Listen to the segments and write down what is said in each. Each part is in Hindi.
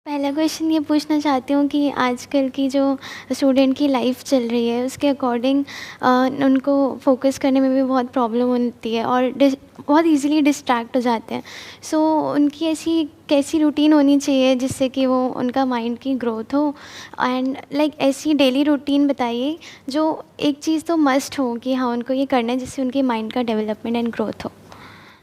पहला क्वेश्चन ये पूछना चाहती हूँ कि आजकल की जो स्टूडेंट की लाइफ चल रही है उसके अकॉर्डिंग उनको फोकस करने में भी बहुत प्रॉब्लम होती है और बहुत इजीली डिस्ट्रैक्ट हो जाते हैं। सो उनकी ऐसी कैसी रूटीन होनी चाहिए जिससे कि वो उनका माइंड की ग्रोथ हो एंड ऐसी डेली रूटीन बताइए जो एक चीज़ तो मस्ट हो कि हाँ उनको ये करना है जिससे उनके माइंड का डेवलपमेंट एंड ग्रोथ हो।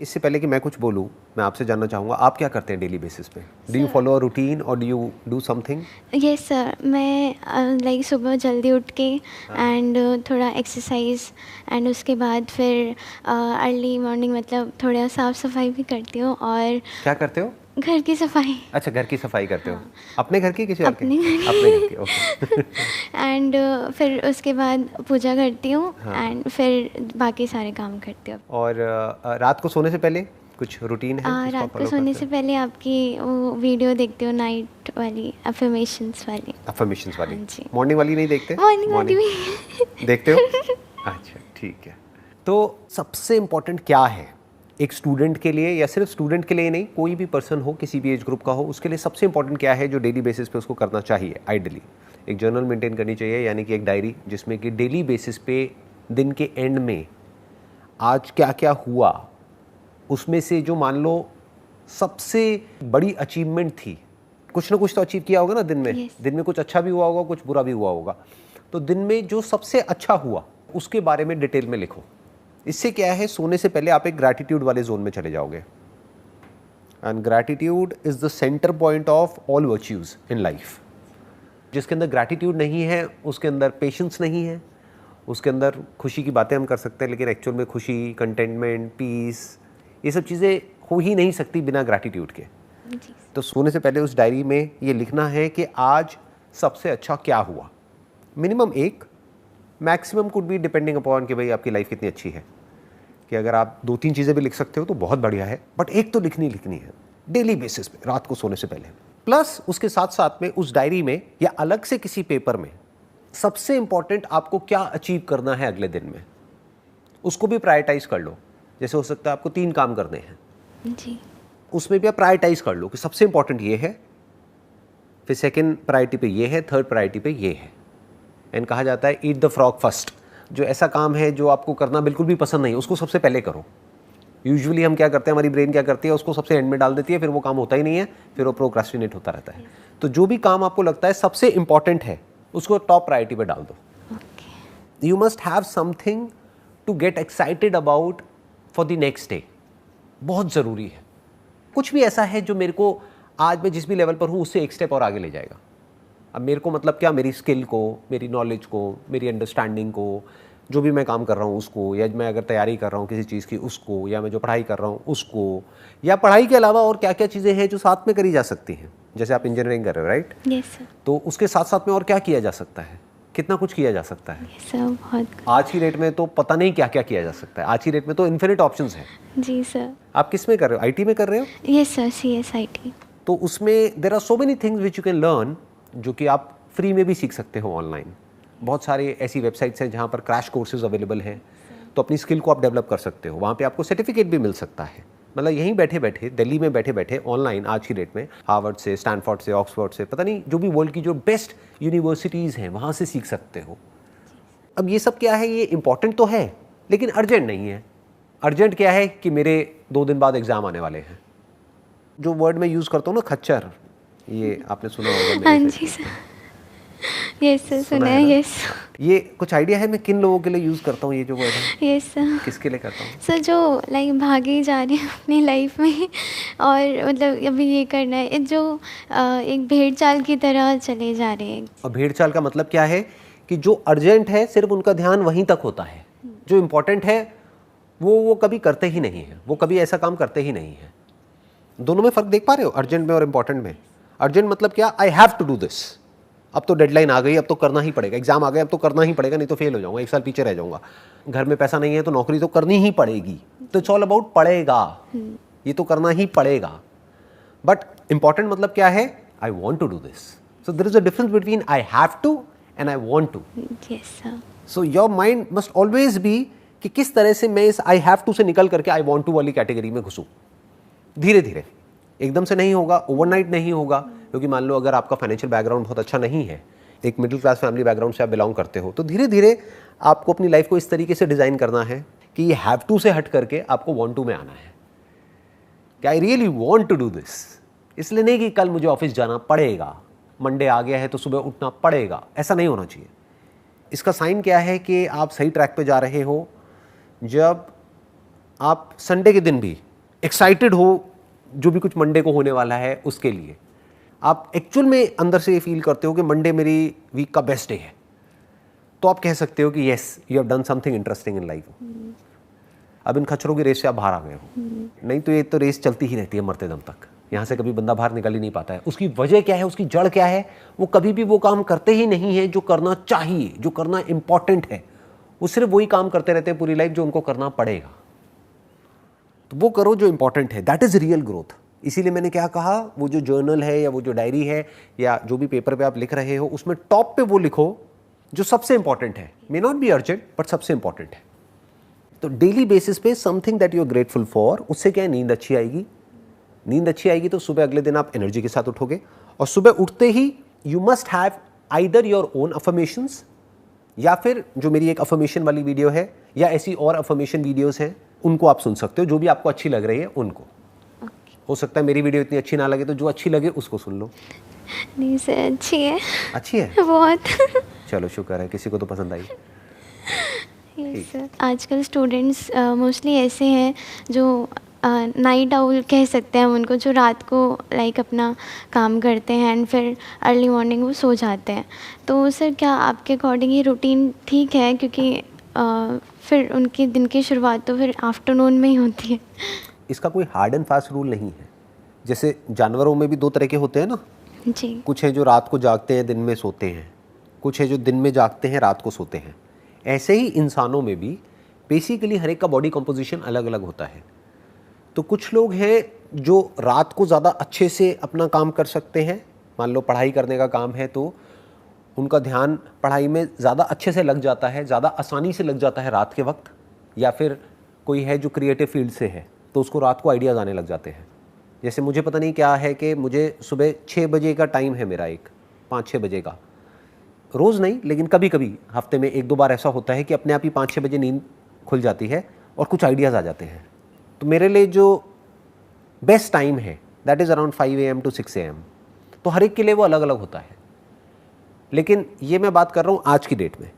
इससे पहले कि मैं कुछ बोलूँ, मैं आपसे जानना चाहूँगा आप क्या करते हैं डेली बेसिस पे? Do you follow a routine और do you do something? Yes sir, मैं सुबह जल्दी उठ के एंड थोड़ा एक्सरसाइज एंड उसके बाद फिर अर्ली मॉर्निंग मतलब थोड़ा साफ़ सफाई भी करती हूँ और क्या करते हो? घर की सफाई। अच्छा, घर की सफाई करते हो। अपने घर की, किसी और के? अपने घर की। अपने घर की, ओके। एंड फिर उसके बाद पूजा करती हूँ हाँ। एंड फिर बाकी सारे काम करती हूँ। और रात को सोने से पहले कुछ रूटीन है जिसको आप रात को follow सोने करते से हो? पहले आपकी वो वीडियो देखती हूँ नाइट वाली अफर्मेशंस वाली। अफर्मेशंस वाली। हाँ जी। मॉर्निंग वाली नहीं देखते? मॉर्निंग वाली भी देखते हो? अच्छा, ठीक है। तो सबसे इम्पोर्टेंट क्या है एक स्टूडेंट के लिए, या सिर्फ स्टूडेंट के लिए नहीं, कोई भी पर्सन हो, किसी भी एज ग्रुप का हो, उसके लिए सबसे इम्पोर्टेंट क्या है जो डेली बेसिस पे उसको करना चाहिए? आइडियली एक जर्नल मेंटेन करनी चाहिए, यानी कि एक डायरी जिसमें कि डेली बेसिस पे दिन के एंड में आज क्या क्या हुआ, उसमें से जो मान लो सबसे बड़ी अचीवमेंट थी, कुछ ना कुछ तो अचीव किया होगा ना दिन में। Yes. दिन में कुछ अच्छा भी हुआ होगा, कुछ बुरा भी हुआ होगा। तो दिन में जो सबसे अच्छा हुआ उसके बारे में डिटेल में लिखो। इससे क्या है, सोने से पहले आप एक ग्रैटिट्यूड वाले जोन में चले जाओगे। And gratitude is the centre point of all virtues in life. जिसके अंदर ग्रैटिट्यूड नहीं है उसके अंदर पेशेंस नहीं है, उसके अंदर खुशी की बातें हम कर सकते हैं लेकिन एक्चुअल में खुशी, कंटेंटमेंट, पीस, ये सब चीज़ें हो ही नहीं सकती बिना ग्रैटिट्यूड के। जी। तो सोने से पहले उस डायरी में ये लिखना है कि आज सबसे अच्छा क्या हुआ। मिनिमम एक, maximum could be depending upon कि भाई आपकी लाइफ कितनी अच्छी है, कि अगर आप 2-3 चीज़ें भी लिख सकते हो तो बहुत बढ़िया है, बट एक तो लिखनी है डेली बेसिस पे रात को सोने से पहले। प्लस उसके साथ साथ में उस डायरी में या अलग से किसी पेपर में सबसे इंपॉर्टेंट आपको क्या अचीव करना है अगले दिन में, उसको भी प्रायोरिटाइज कर लो। जैसे हो सकता है आपको 3 काम करने हैं जी। उसमें भी आप प्रायोरिटाइज कर लो कि सबसे इंपॉर्टेंट ये है, फिर सेकंड प्रायोरिटी पे ये है, थर्ड प्रायोरिटी पे ये है। एंड कहा जाता है ईट द फ्रॉग फर्स्ट। जो ऐसा काम है जो आपको करना बिल्कुल भी पसंद नहीं, उसको सबसे पहले करो। यूजुअली हम क्या करते हैं, हमारी ब्रेन क्या करती है, उसको सबसे एंड में डाल देती है, फिर वो काम होता ही नहीं है, फिर वो प्रोक्रास्टिनेट होता रहता है। तो जो भी काम आपको लगता है सबसे इंपॉर्टेंट है उसको टॉप प्रायोरिटी पे डाल दो। You must have something to get excited about for the next day. बहुत ज़रूरी है कुछ भी ऐसा है जो मेरे को आज मैं जिस भी लेवल पर हूँ उससे एक स्टेप और आगे ले जाएगा। अब मेरे को मतलब क्या, मेरी स्किल को, मेरी नॉलेज को, मेरी अंडरस्टैंडिंग को, जो भी मैं काम कर रहा हूँ उसको, या मैं अगर तैयारी कर रहा हूँ किसी चीज़ की उसको, या मैं जो पढ़ाई कर रहा हूँ उसको, या पढ़ाई के अलावा और क्या क्या चीज़ें हैं जो साथ में करी जा सकती हैं। जैसे आप इंजीनियरिंग कर रहे हो, राइट? Yes sir. तो उसके साथ साथ में और क्या किया जा सकता है, कितना कुछ किया जा सकता है। यस सर, बहुत। आज की डेट में तो पता नहीं क्या क्या किया जा सकता है। आज की डेट में तो इन्फिनिट ऑप्शंस हैं। जी सर। आप किस में कर रहे हो? आईटी में कर रहे हो? Yes sir, CSIT। तो उसमें there are so many things which you can learn, जो कि आप फ्री में भी सीख सकते हो ऑनलाइन। बहुत सारे ऐसी वेबसाइट्स हैं जहाँ पर क्रैश कोर्सेज अवेलेबल हैं, तो अपनी स्किल को आप डेवलप कर सकते हो। वहाँ पे आपको सर्टिफिकेट भी मिल सकता है। मतलब यहीं बैठे बैठे, दिल्ली में बैठे बैठे ऑनलाइन आज की डेट में हार्वर्ड से, स्टैनफोर्ड से, ऑक्सफोर्ड से, पता नहीं जो भी वर्ल्ड की जो बेस्ट यूनिवर्सिटीज़ हैं वहाँ से सीख सकते हो। अब ये सब क्या है, ये इंपॉर्टेंट तो है लेकिन अर्जेंट नहीं है। अर्जेंट क्या है कि मेरे 2 दिन बाद एग्ज़ाम आने वाले हैं। जो वर्ड मैं यूज़ करता हूँ ना, खच्चर, ये आपने सुना होगा। हाँ जी सर। यस सर, सुना है। यस। ये कुछ आइडिया है मैं किन लोगों के लिए यूज़ करता हूँ ये जो वर्ड है? Yes sir. किसके लिए करता हूँ? सर जो भागे जा रहे हैं अपनी लाइफ में और मतलब अभी ये करना है, जो एक भेड़ चाल की तरह चले जा रहे हैं। और भेड़ चाल का मतलब क्या है कि जो अर्जेंट है सिर्फ उनका ध्यान वहीं तक होता है, जो इम्पोर्टेंट है वो कभी करते ही नहीं है, वो कभी ऐसा काम करते ही नहीं है। दोनों में फ़र्क देख पा रहे हो, अर्जेंट में और इम्पोर्टेंट में? अर्जेंट मतलब क्या, I have to do this, अब तो डेडलाइन आ गई, अब तो करना ही पड़ेगा। एग्जाम आ गया, अब तो करना ही पड़ेगा, नहीं तो फेल हो जाऊंगा, 1 साल पीछे रह जाऊंगा। घर में पैसा नहीं है तो नौकरी तो करनी ही पड़ेगी। तो इट्स ऑल अबाउट पड़ेगा, ये तो करना ही पड़ेगा। बट इंपॉर्टेंट मतलब क्या है, I want to do this. So there is a difference between I have to and I want to. Yes sir. So your mind must always be कि किस तरह से मैं इस आई हैव टू से निकल करके आई वॉन्ट टू वाली कैटेगरी में घुसूं। धीरे धीरे, एकदम से नहीं होगा, ओवरनाइट नहीं होगा, क्योंकि मान लो अगर आपका फाइनेंशियल बैकग्राउंड बहुत अच्छा नहीं है, एक मिडिल क्लास फैमिली बैकग्राउंड से आप बिलोंग करते हो, तो धीरे धीरे आपको अपनी लाइफ को इस तरीके से डिज़ाइन करना है कि ये हैव टू से हट करके आपको वांट टू में आना है कि I really want to do this. इसलिए नहीं कि कल मुझे ऑफिस जाना पड़ेगा, मंडे आ गया है तो सुबह उठना पड़ेगा, ऐसा नहीं होना चाहिए। इसका साइन क्या है कि आप सही ट्रैक पे जा रहे हो जब आप संडे के दिन भी एक्साइटेड हो, जो भी कुछ मंडे को होने वाला है उसके लिए आप एक्चुअल में अंदर से ये फील करते हो कि मंडे मेरी वीक का बेस्ट डे है, तो आप कह सकते हो कि yes you have done something interesting in life. अब इन खच्चरों की रेस से आप बाहर आ गए हो, नहीं तो ये तो रेस चलती ही रहती है मरते दम तक, यहाँ से कभी बंदा बाहर निकल ही नहीं पाता है। उसकी वजह क्या है, उसकी जड़ क्या है, वो कभी भी वो काम करते ही नहीं है जो करना चाहिए, जो करना इंपॉर्टेंट है। वो सिर्फ वही काम करते रहते हैं पूरी लाइफ जो उनको करना पड़ेगा। तो वो करो जो इंपॉर्टेंट है, दैट इज रियल ग्रोथ। इसीलिए मैंने क्या कहा, वो जो जर्नल है या वो जो डायरी है या जो भी पेपर पे आप लिख रहे हो, उसमें टॉप पे वो लिखो जो सबसे इंपॉर्टेंट है। May not be urgent but सबसे इंपॉर्टेंट है। तो डेली बेसिस पे something that you are grateful for, उससे क्या है, नींद अच्छी आएगी। नींद अच्छी आएगी तो सुबह अगले दिन आप एनर्जी के साथ उठोगे, और सुबह उठते ही you must have either your own affirmations, या फिर जो मेरी एक अफर्मेशन वाली वीडियो है या ऐसी और अफर्मेशन वीडियोस हैं, उनको आप सुन सकते हो, जो भी आपको अच्छी लग रही है उनको। हो सकता है मेरी वीडियो इतनी अच्छी ना लगे, तो जो अच्छी लगे उसको सुन लो। नहीं सर, अच्छी है। अच्छी है बहुत। चलो शुक्र है, किसी को तो पसंद आई। Yes sir. आजकल स्टूडेंट्स मोस्टली ऐसे हैं जो नाइट आउल कह सकते हैं हम उनको, जो रात को लाइक अपना काम करते हैं एंड फिर अर्ली मॉर्निंग वो सो जाते हैं। तो सर क्या आपके अकॉर्डिंग ये रूटीन ठीक है, क्योंकि फिर उनके दिन की शुरुआत तो फिर आफ्टरनून में ही होती है। इसका कोई हार्ड एंड फास्ट रूल नहीं है। जैसे जानवरों में भी दो तरह के होते हैं ना, जी। कुछ हैं जो रात को जागते हैं दिन में सोते हैं, कुछ है जो दिन में जागते हैं रात को सोते हैं। ऐसे ही इंसानों में भी बेसिकली हर एक का बॉडी कंपोजिशन अलग अलग होता है। तो कुछ लोग हैं जो रात को ज़्यादा अच्छे से अपना काम कर सकते हैं, मान लो पढ़ाई करने का काम है तो उनका ध्यान पढ़ाई में ज़्यादा अच्छे से लग जाता है, ज़्यादा आसानी से लग जाता है रात के वक्त। या फिर कोई है जो क्रिएटिव फील्ड से है तो उसको रात को आइडियाज़ आने लग जाते हैं। जैसे मुझे पता नहीं क्या है कि मुझे सुबह 6 बजे का टाइम है मेरा, एक 5-6 बजे का, रोज़ नहीं लेकिन कभी कभी हफ्ते में 1-2 बार ऐसा होता है कि अपने आप ही 5-6 बजे नींद खुल जाती है और कुछ आइडियाज़ आ जाते हैं। तो मेरे लिए जो बेस्ट टाइम है that is around 5 AM to 6 AM। तो हर एक के लिए वो अलग अलग होता है। लेकिन ये मैं बात कर रहा हूँ आज की डेट में।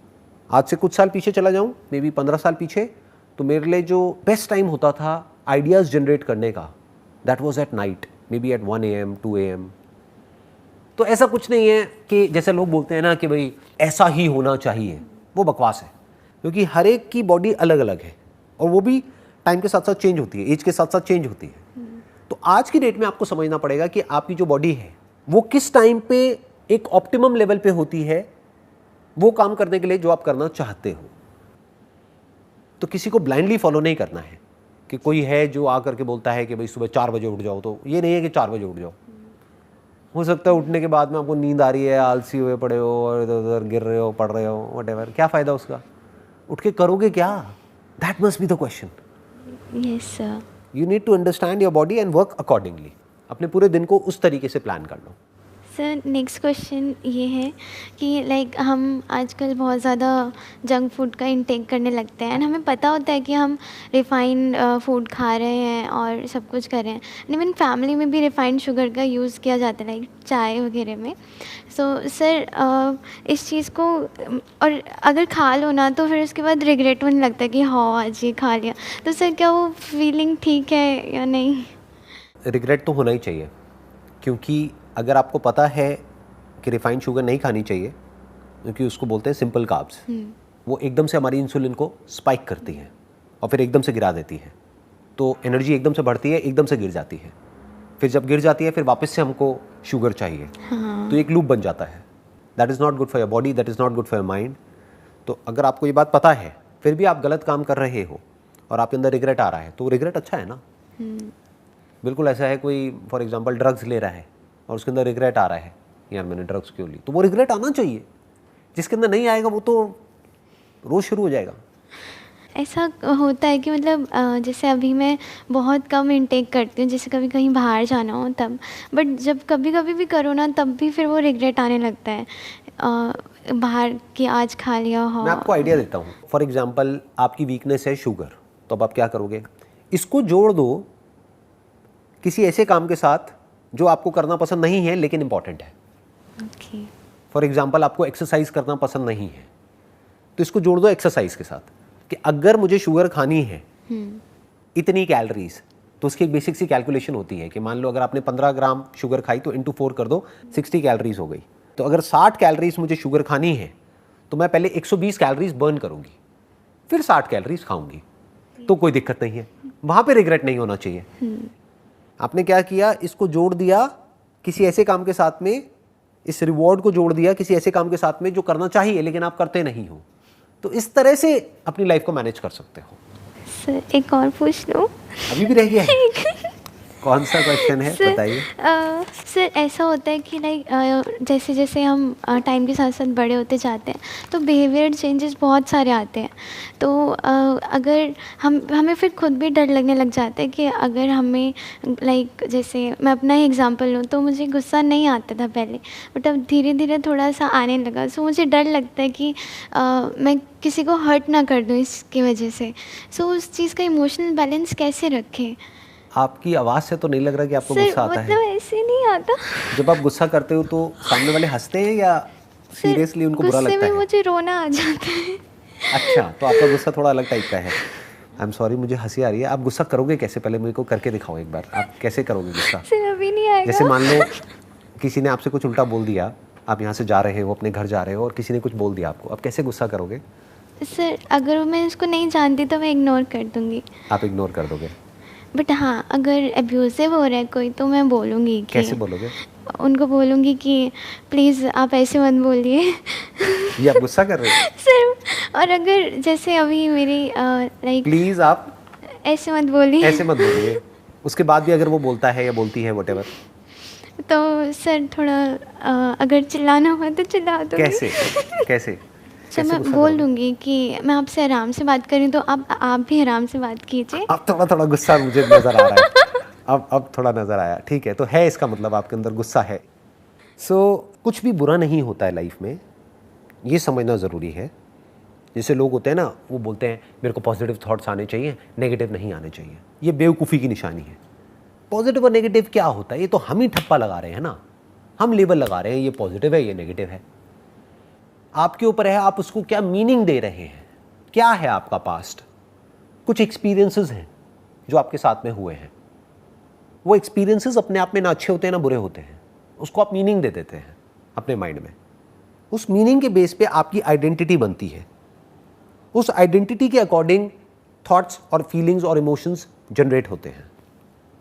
आज से कुछ साल पीछे चला जाऊँ, मे बी 15 साल पीछे, तो मेरे लिए जो बेस्ट टाइम होता था आइडियाज़ जनरेट करने का, that was at night, maybe at 1 AM 2 AM। तो ऐसा कुछ नहीं है कि जैसे लोग बोलते हैं ना कि भाई ऐसा ही होना चाहिए, वो बकवास है। क्योंकि हर एक की बॉडी अलग अलग है और वो भी टाइम के साथ साथ चेंज होती है, एज के साथ साथ चेंज होती है। तो आज की डेट में आपको समझना पड़ेगा कि आपकी जो बॉडी है वो किस टाइम पे एक ऑप्टिमम लेवल पे होती है वो काम करने के लिए जो आप करना चाहते हो। तो किसी को ब्लाइंडली फॉलो नहीं करना है कि कोई है जो आकर के बोलता है कि भाई सुबह 4 बजे उठ जाओ, तो ये नहीं है कि 4 बजे उठ जाओ। हो सकता है उठने के बाद में आपको नींद आ रही है, आलसी हुए पड़े हो और इधर उधर गिर रहे हो, पढ़ रहे हो, व्हाटएवर, क्या फ़ायदा उसका? उठ के करोगे क्या? That must be the question. Yes sir. You need to understand your body and work accordingly. अपने पूरे दिन को उस तरीके से प्लान कर लो। सर नेक्स्ट क्वेश्चन ये है कि लाइक हम आजकल बहुत ज़्यादा जंक फूड का इंटेक करने लगते हैं एंड हमें पता होता है कि हम रिफ़ाइंड फूड खा रहे हैं और सब कुछ कर रहे हैं। इवन फैमिली में भी रिफ़ाइंड शुगर का यूज़ किया जाता है लाइक चाय वगैरह में। सो सर इस चीज़ को और अगर खा लो ना तो फिर उसके बाद रिग्रेट होने लगता है कि हाँ आज ये खा लिया। तो सर क्या वो फीलिंग ठीक है या नहीं? रिग्रेट तो होना ही चाहिए, क्योंकि अगर आपको पता है कि रिफाइंड शुगर नहीं खानी चाहिए, क्योंकि उसको बोलते हैं सिंपल कार्ब्स, वो एकदम से हमारी इंसुलिन को स्पाइक करती है और फिर एकदम से गिरा देती है। तो एनर्जी एकदम से बढ़ती है, एकदम से गिर जाती है। फिर जब गिर जाती है फिर वापस से हमको शुगर चाहिए। तो एक लूप बन जाता है। That is not good for your body, that is not good for your mind. तो अगर आपको ये बात पता है फिर भी आप गलत काम कर रहे हो और आपके अंदर रिग्रेट आ रहा है, तो रिग्रेट अच्छा है ना। बिल्कुल ऐसा है, कोई फॉर एग्जांपल ड्रग्स ले रहा है और उसके अंदर रिग्रेट आ रहा है यार मैंने ड्रग्स क्यों ली, तो वो रिग्रेट आना चाहिए। जिसके अंदर नहीं आएगा वो तो रोज़ शुरू हो जाएगा। ऐसा होता है कि मतलब जैसे अभी मैं बहुत कम इनटेक करती हूँ, जैसे कभी कहीं बाहर जाना हो तब, बट जब कभी कभी भी करो ना तब भी फिर वो रिग्रेट आने लगता है बाहर कि आज खा लिया हो। मैं आपको आइडिया देता हूँ। फॉर एग्जाम्पल आपकी वीकनेस है शुगर, तो अब आप क्या करोगे, इसको जोड़ दो किसी ऐसे काम के साथ जो आपको करना पसंद नहीं है लेकिन इंपॉर्टेंट है। ओके। फॉर एग्जाम्पल आपको एक्सरसाइज करना पसंद नहीं है, तो इसको जोड़ दो एक्सरसाइज के साथ कि अगर मुझे शुगर खानी है इतनी कैलोरीज, तो उसकी एक बेसिक सी कैलकुलेशन होती है कि मान लो अगर आपने 15 ग्राम शुगर खाई तो इंटू 4 कर दो, 60 कैलोरीज हो गई। तो अगर 60 कैलोरीज मुझे शुगर खानी है तो मैं पहले 120 कैलोरीज बर्न करूंगी, फिर 60 कैलोरीज खाऊंगी, तो कोई दिक्कत नहीं है, वहां पे रिग्रेट नहीं होना चाहिए। आपने क्या किया, इसको जोड़ दिया किसी ऐसे काम के साथ में, इस रिवॉर्ड को जोड़ दिया किसी ऐसे काम के साथ में जो करना चाहिए लेकिन आप करते नहीं हो। तो इस तरह से अपनी लाइफ को मैनेज कर सकते हो। सर एक और पूछ लूँ? अभी भी रह गया है? कौन सा क्वेश्चन है बताइए। सर ऐसा होता है कि लाइक जैसे जैसे हम टाइम के साथ साथ बड़े होते जाते हैं तो बिहेवियर चेंजेस बहुत सारे आते हैं। तो अगर हमें फिर खुद भी डर लगने लग जाता है कि अगर हमें लाइक जैसे मैं अपना ही एग्जांपल लूँ तो मुझे गुस्सा नहीं आता था पहले, बट अब धीरे धीरे थोड़ा सा आने लगा। सो मुझे डर लगता है कि मैं किसी को हर्ट ना कर दूँ इसकी वजह से। सो उस चीज़ का इमोशनल बैलेंस कैसे रखें? आपकी आवाज़ से तो नहीं लग रहा कि आपको गुस्सा आता है। मतलब ऐसे नहीं आता। जब आप गुस्सा करते हो तो सामने वाले हंसते हैं या सीरियसली उनको बुरा लगता है? गुस्से में मुझे रोना आ जाता है। अच्छा, तो आपका गुस्सा थोड़ा अलग टाइप का है। आई एम सॉरी, मुझे हंसी आ रही है। आप गुस्सा करोगे कैसे, पहले मेरे को करके दिखाओ एक बार, आप कैसे करोगे गुस्सा? सर अभी नहीं आएगा। जैसे मान लो किसी ने आपसे कुछ उल्टा बोल दिया, आप यहाँ से जा रहे हो, अपने घर जा रहे हो और किसी ने कुछ बोल दिया आपको, अब कैसे गुस्सा करोगे? सर अगर मैं उसको नहीं जानती तो मैं इग्नोर कर दूंगी। आप इग्नोर कर दोगे? बट हाँ, अगर अब्यूसिव हो रहा है कोई तो मैं बोलूँगी कि। कैसे बोलोगे? उनको बोलूँगी कि प्लीज़ आप ऐसे मत बोलिए। ये आप गुस्सा कर रहे हो? सर और अगर जैसे अभी मेरी लाइक प्लीज़ आप ऐसे मत बोलिए, ऐसे मत बोलिए, उसके बाद भी अगर वो बोलता है या बोलती है व्हाटएवर, तो सर थोड़ा अगर चिल्लाना हुआ तो चिल्ला दूँगी। कैसे कैसे सर मैं बोल दूँगी कि मैं आपसे आराम से बात करूँ तो आप भी आराम से बात कीजिए। अब थोड़ा थोड़ा गुस्सा मुझे नज़र आ रहा है। अब थोड़ा नज़र आया, ठीक है, तो है इसका मतलब आपके अंदर गुस्सा है। कुछ भी बुरा नहीं होता है लाइफ में, ये समझना ज़रूरी है। जैसे लोग होते हैं ना, वो बोलते हैं मेरे को पॉजिटिव थॉट्स आने चाहिए, नेगेटिव नहीं आने चाहिए। ये बेवकूफ़ी की निशानी है। पॉजिटिव और नेगेटिव क्या होता है, ये तो हम ही ठप्पा लगा रहे हैं ना, हम लेबल लगा रहे हैं, ये पॉजिटिव है ये नेगेटिव है। आपके ऊपर है आप उसको क्या मीनिंग दे रहे हैं। क्या है आपका पास्ट, कुछ एक्सपीरियंसेस हैं जो आपके साथ में हुए हैं, वो एक्सपीरियंसेस अपने आप में ना अच्छे होते हैं ना बुरे होते हैं, उसको आप मीनिंग दे देते हैं अपने माइंड में। उस मीनिंग के बेस पे आपकी आइडेंटिटी बनती है, उस आइडेंटिटी के अकॉर्डिंग थॉट्स और फीलिंग्स और इमोशंस जनरेट होते हैं।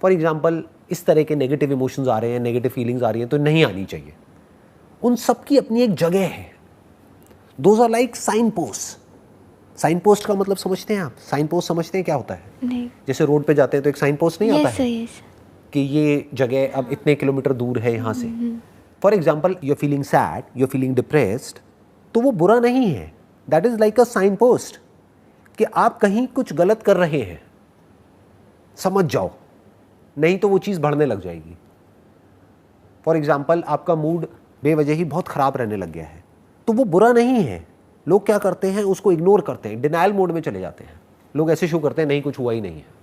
फॉर एग्जाम्पल इस तरह के नेगेटिव इमोशंस आ रहे हैं, नेगेटिव फीलिंग्स आ रही हैं तो नहीं आनी चाहिए। उन सब की अपनी एक जगह है। Those are like signpost. Signpost का मतलब समझते हैं आप? साइन पोस्ट समझते हैं क्या होता है? नहीं। जैसे रोड पे जाते हैं तो एक साइन पोस्ट नहीं आता है yes. कि ये जगह अब इतने किलोमीटर दूर है यहाँ से। For example you are feeling sad, you are feeling depressed, तो वो बुरा नहीं है, that is like a signpost कि आप कहीं कुछ गलत कर रहे हैं, समझ जाओ, नहीं तो वो चीज़ बढ़ने लग जाएगी। फॉर एग्जाम्पल आपका मूड बेवजह ही बहुत ख़राब रहने लग गया है, तो वो बुरा नहीं है। लोग क्या करते हैं, उसको इग्नोर करते हैं, डिनायल मोड में चले जाते हैं। लोग ऐसे शो करते हैं नहीं कुछ हुआ ही नहीं है।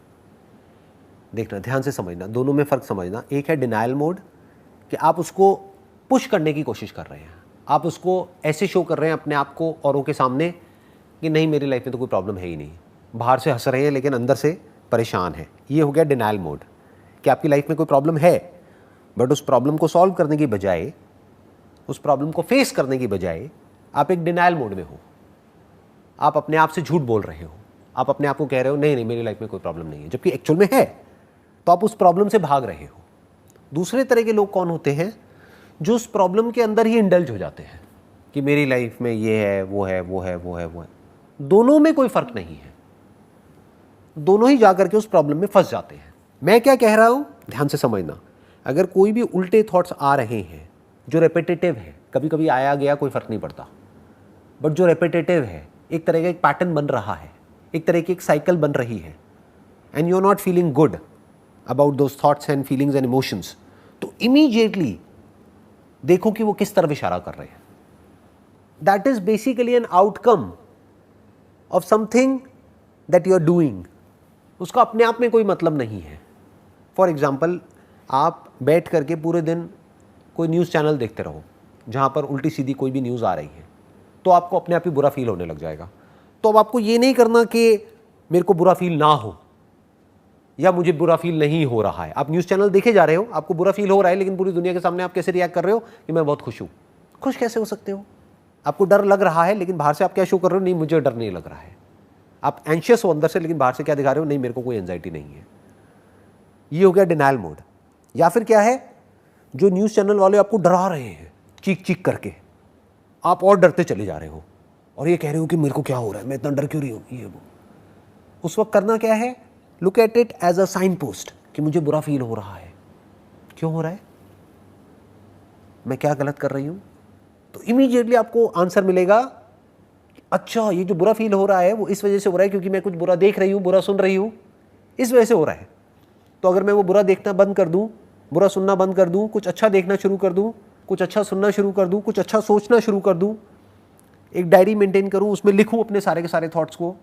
देखना, ध्यान से समझना, दोनों में फ़र्क समझना। एक है डिनायल मोड कि आप उसको पुश करने की कोशिश कर रहे हैं, आप उसको ऐसे शो कर रहे हैं अपने आप को औरों के सामने कि नहीं मेरी लाइफ में तो कोई प्रॉब्लम है ही नहीं, बाहर से हंस रहे हैं लेकिन अंदर से परेशान है। ये हो गया डिनायल मोड कि आपकी लाइफ में कोई प्रॉब्लम है, बट उस प्रॉब्लम को सॉल्व करने की बजाय, उस प्रॉब्लम को फेस करने की बजाय आप एक डिनायल मोड में हो। आप अपने आप से झूठ बोल रहे हो, आप अपने आप को कह रहे हो नहीं नहीं मेरी लाइफ में कोई प्रॉब्लम नहीं है, जबकि एक्चुअल में है, तो आप उस प्रॉब्लम से भाग रहे हो। दूसरे तरह के लोग कौन होते हैं, जो उस प्रॉब्लम के अंदर ही इंडल्ज हो जाते हैं कि मेरी लाइफ में ये है वो है वो है वो है वो है। दोनों में कोई फर्क नहीं है, दोनों ही जाकर के उस प्रॉब्लम में फंस जाते हैं। मैं क्या कह रहा हूं, ध्यान से समझना। अगर कोई भी उल्टे थॉट्स आ रहे हैं जो रेपिटेटिव है, कभी कभी आया गया कोई फर्क नहीं पड़ता, बट जो रेपिटेटिव है, एक तरह का एक पैटर्न बन रहा है, एक तरह की एक साइकिल बन रही है and you are not feeling good about those thoughts and feelings and emotions, तो इमीडिएटली देखो कि वो किस तरफ इशारा कर रहे हैं. That is basically an outcome of something that you are doing. उसका अपने आप में कोई मतलब नहीं है. फॉर एग्जाम्पल, आप बैठ करके पूरे दिन कोई न्यूज़ चैनल देखते रहो जहाँ पर उल्टी सीधी कोई भी न्यूज़ आ रही है, तो आपको अपने आप ही बुरा फील होने लग जाएगा. तो अब आपको ये नहीं करना कि मेरे को बुरा फील ना हो या मुझे बुरा फील नहीं हो रहा है. आप न्यूज़ चैनल देखे जा रहे हो, आपको बुरा फील हो रहा है, लेकिन पूरी दुनिया के सामने आप कैसे रिएक्ट कर रहे हो कि मैं बहुत खुश हूँ. खुश कैसे हो सकते हो? आपको डर लग रहा है, लेकिन बाहर से आप क्या शो कर रहे हो? नहीं, मुझे डर नहीं लग रहा है. आप एंशियस हो अंदर से, लेकिन बाहर से क्या दिखा रहे हो? नहीं, मेरे को कोई एंजाइटी नहीं है. ये हो गया डिनायल मोड. या फिर क्या है, जो न्यूज़ चैनल वाले आपको डरा रहे हैं चीख चीख करके, आप और डरते चले जा रहे हो और ये कह रहे हो कि मेरे को क्या हो रहा है, मैं इतना डर क्यों रही हूँ, ये वो. उस वक्त करना क्या है? Look at it as a signpost कि मुझे बुरा फील हो रहा है. क्यों हो रहा है? मैं क्या गलत कर रही हूँ? तो इमीडिएटली आपको आंसर मिलेगा, अच्छा ये जो बुरा फील हो रहा है वो इस वजह से हो रहा है क्योंकि मैं कुछ बुरा देख रही हूँ, बुरा सुन रही हूँ, इस वजह से हो रहा है. तो अगर मैं वो बुरा देखना बंद कर दूँ, बुरा सुनना बंद कर दूँ, कुछ अच्छा देखना शुरू कर दूँ, कुछ अच्छा सुनना शुरू कर दूँ, कुछ अच्छा सोचना शुरू कर दूँ, एक डायरी मेंटेन करूँ, उसमें लिखूँ अपने सारे के सारे थॉट्स को.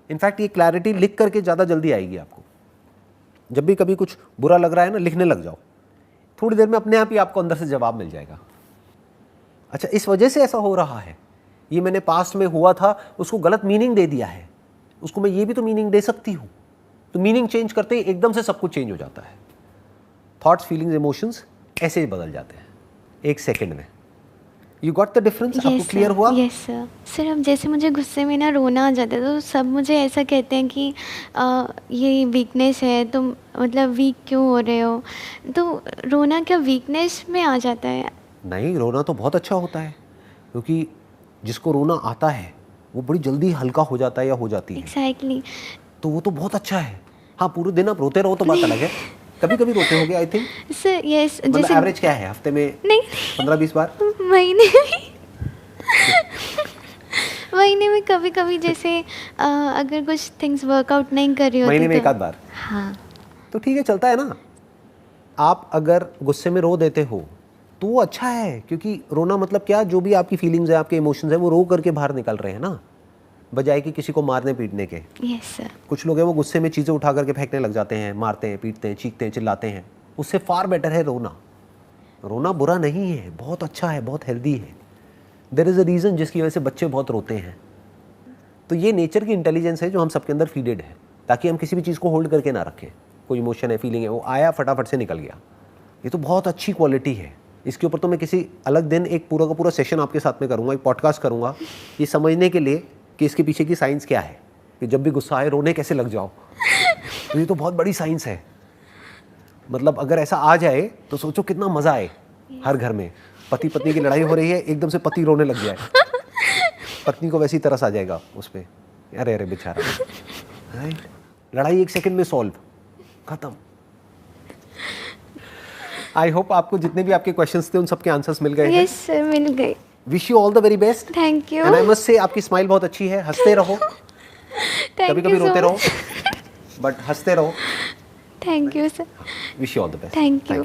इनफैक्ट ये क्लैरिटी लिख करके ज़्यादा जल्दी आएगी आपको. जब भी कभी कुछ बुरा लग रहा है ना, लिखने लग जाओ, थोड़ी देर में अपने आप ही आपको अंदर से जवाब मिल जाएगा. अच्छा, इस वजह से ऐसा हो रहा है, ये मैंने पास्ट में हुआ था, उसको गलत मीनिंग दे दिया है, उसको मैं ये भी तो मीनिंग दे सकती हूँ. तो मीनिंग चेंज करते ही एकदम से सब कुछ चेंज हो जाता है. थॉट्स, फीलिंग्स, इमोशंस ऐसे ही बदल जाते हैं एक सेकंड में. You got the difference? आपको क्लियर हुआ? Yes sir. सर, अब जैसे मुझे गुस्से में ना रोना आ जाता है, तो सब मुझे ऐसा कहते हैं कि ये वीकनेस है, तुम मतलब वीक क्यों हो रहे हो. तो रोना क्या वीकनेस में आ जाता है? नहीं, रोना तो बहुत अच्छा होता है, क्योंकि जिसको रोना आता है वो बड़ी जल्दी हल्का हो जाता है या हो जाती है. एग्जैक्टली. तो वो तो बहुत अच्छा है. हाँ, पूरे दिन आप रोते रहो तो बात अलग है. कभी कभी रोते होगे आई थिंक. Sir yes. मतलब जैसे एवरेज क्या है हफ्ते में? नहीं 15-20 बार महीने में महीने में कभी कभी, जैसे अगर कुछ थिंग्स वर्कआउट नहीं कर रही होती महीने में तो. एक आध बार. हाँ. तो ठीक है, चलता है ना. आप अगर गुस्से में रो देते हो तो वो अच्छा है, क्योंकि रोना मतलब क्या, जो भी आपकी फीलिंग्स है, आपके इमोशंस है, वो रो करके बाहर निकल रहे हैं ना, बजाय कि किसी को मारने पीटने के. Yes sir. कुछ लोग हैं वो गुस्से में चीज़ें उठा करके फेंकने लग जाते हैं, मारते हैं, पीटते हैं, चीखते हैं, चिल्लाते हैं. उससे फार बेटर है रोना. रोना बुरा नहीं है, बहुत अच्छा है, बहुत हेल्दी है. देयर इज़ अ रीज़न जिसकी वजह से बच्चे बहुत रोते हैं. तो ये नेचर की इंटेलिजेंस है जो हम सबके अंदर फीडेड है, ताकि हम किसी भी चीज़ को होल्ड करके ना रखें. कोई इमोशन है, फीलिंग है, वो आया फटाफट से निकल गया. ये तो बहुत अच्छी क्वालिटी है. इसके ऊपर तो मैं किसी अलग दिन एक पूरा का पूरा सेशन आपके साथ में करूँगा, एक पॉडकास्ट करूँगा, ये समझने के लिए कि इसके पीछे की साइंस क्या है, कि जब भी गुस्सा आए रोने कैसे लग जाओ. तो ये तो बहुत बड़ी साइंस है. मतलब अगर ऐसा आ जाए तो सोचो कितना मज़ा आए. हर घर में पति पत्नी की लड़ाई हो रही है, एकदम से पति रोने लग जाए, पत्नी को वैसी तरस आ जाएगा उस पर. अरे अरे बेचारा. राइट. लड़ाई 1 सेकंड में सॉल्व, खत्म. आई होप आपको जितने भी आपके क्वेश्चंस थे उन सबके आंसर्स मिल गए हैं. यस सर, मिल गए. Wish you all the very best. Thank you. And I must say आपकी स्माइल बहुत अच्छी है. हंसते रहो, कभी कभी रोते रहो, बट हंसते रहो. Thank you sir. Wish you all the best. Thank you.